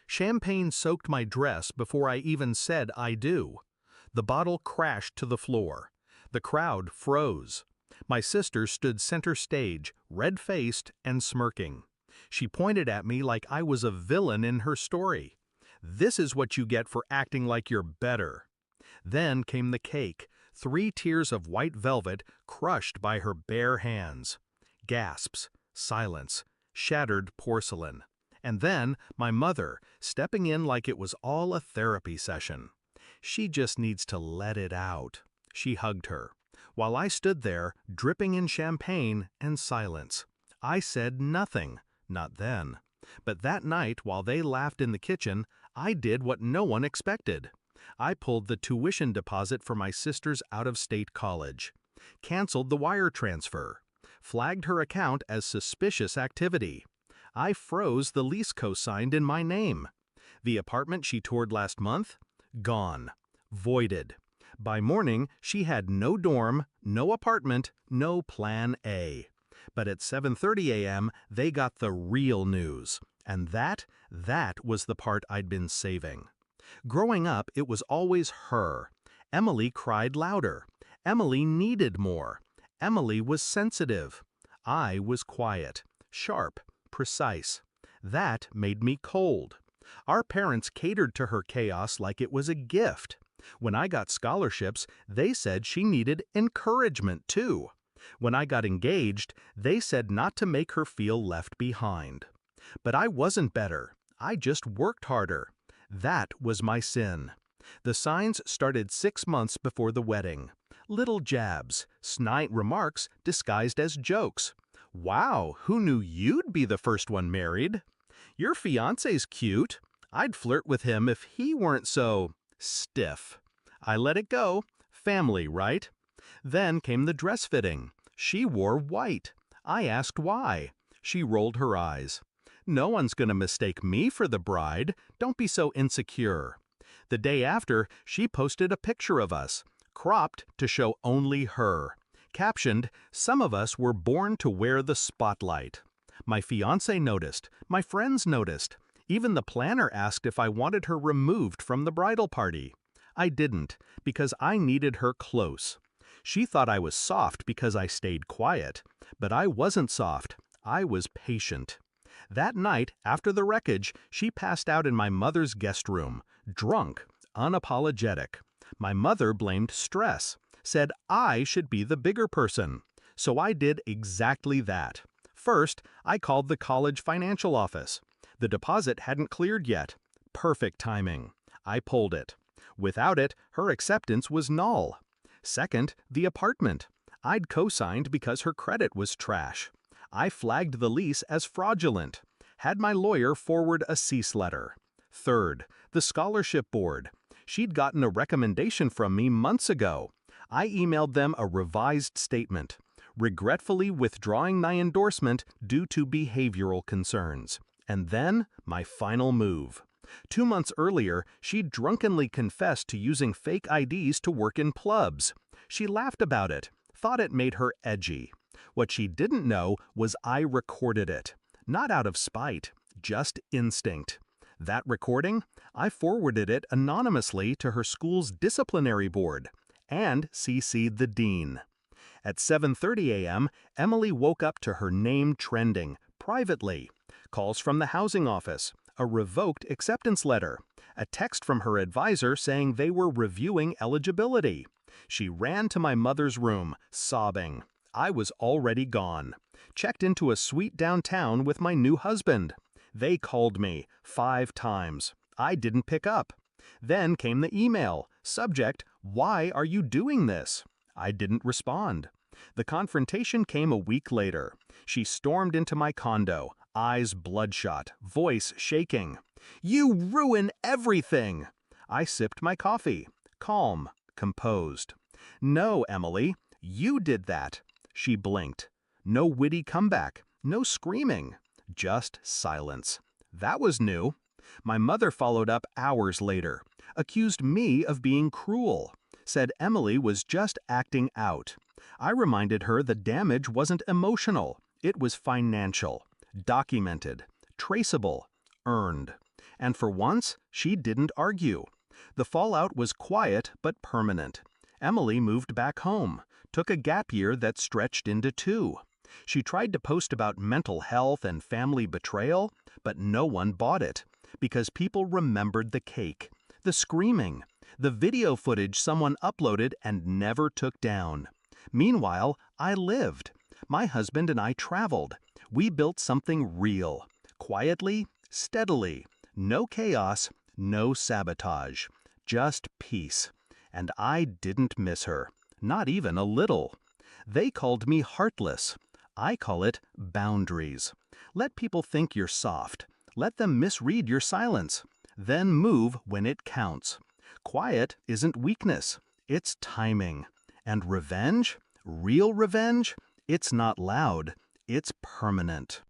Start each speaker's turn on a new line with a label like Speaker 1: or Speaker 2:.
Speaker 1: Champagne soaked my dress before I even said I do. The bottle crashed to the floor. The crowd froze. My sister stood center stage, red-faced and smirking. She pointed at me like I was a villain in her story. "This is what you get for acting like you're better." Then came the cake, 3 tiers of white velvet crushed by her bare hands. Gasps, silence, shattered porcelain. And then my mother, stepping in like it was all a therapy session. "She just needs to let it out." She hugged her, while I stood there, dripping in champagne and silence. I said nothing, not then. But that night, while they laughed in the kitchen, I did what no one expected. I pulled the tuition deposit for my sister's out-of-state college, canceled the wire transfer, flagged her account as suspicious activity. I froze the lease co-signed in my name. The apartment she toured last month? Gone. Voided. By morning, she had no dorm, no apartment, no plan A. But at 7:30 a.m., they got the real news. And that was the part I'd been saving. Growing up, it was always her. Emily cried louder. Emily needed more. Emily was sensitive. I was quiet, sharp, precise. That made me cold. Our parents catered to her chaos like it was a gift. When I got scholarships, they said she needed encouragement too. When I got engaged, they said not to make her feel left behind. But I wasn't better. I just worked harder. That was my sin. The signs started 6 months before the wedding. Little jabs, snide remarks disguised as jokes. "Wow, who knew you'd be the first one married? Your fiancé's cute. I'd flirt with him if he weren't so stiff." I let it go. Family, right? Then came the dress fitting. She wore white. I asked why. She rolled her eyes. "No one's gonna mistake me for the bride. Don't be so insecure." The day after, she posted a picture of us, cropped to show only her. Captioned, "Some of us were born to wear the spotlight." My fiancé noticed. My friends noticed. Even the planner asked if I wanted her removed from the bridal party. I didn't, because I needed her close. She thought I was soft because I stayed quiet, but I wasn't soft. I was patient. That night, after the wreckage, she passed out in my mother's guest room, drunk, unapologetic. My mother blamed stress, said I should be the bigger person. So I did exactly that. First, I called the college financial office. The deposit hadn't cleared yet. Perfect timing. I pulled it. Without it, her acceptance was null. Second, the apartment. I'd co-signed because her credit was trash. I flagged the lease as fraudulent. Had my lawyer forward a cease letter. Third, the scholarship board. She'd gotten a recommendation from me months ago. I emailed them a revised statement, regretfully withdrawing my endorsement due to behavioral concerns. And then, my final move. 2 months earlier, she drunkenly confessed to using fake IDs to work in clubs. She laughed about it, thought it made her edgy. What she didn't know was I recorded it. Not out of spite, just instinct. That recording, I forwarded it anonymously to her school's disciplinary board and CC'd the dean. At 7:30 a.m., Emily woke up to her name trending, privately. Calls from the housing office, a revoked acceptance letter, a text from her advisor saying they were reviewing eligibility. She ran to my mother's room, sobbing. I was already gone. Checked into a suite downtown with my new husband. They called me 5 times. I didn't pick up. Then came the email. Subject, "Why are you doing this?" I didn't respond. The confrontation came a week later. She stormed into my condo, eyes bloodshot, voice shaking. "You ruin everything!" I sipped my coffee, calm, composed. "No, Emily, you did that." She blinked. No witty comeback, no screaming, just silence. That was new. My mother followed up hours later, accused me of being cruel, said Emily was just acting out. I reminded her the damage wasn't emotional, it was financial, documented, traceable, earned. And for once, she didn't argue. The fallout was quiet but permanent. Emily moved back home, took a gap year that stretched into 2. She tried to post about mental health and family betrayal, but no one bought it, because people remembered the cake, the screaming, the video footage someone uploaded and never took down. Meanwhile, I lived. My husband and I traveled. We built something real, quietly, steadily. No chaos, no sabotage, just peace. And I didn't miss her, not even a little. They called me heartless. I call it boundaries. Let people think you're soft. Let them misread your silence. Then move when it counts. Quiet isn't weakness, it's timing. And revenge, real revenge, it's not loud, it's permanent.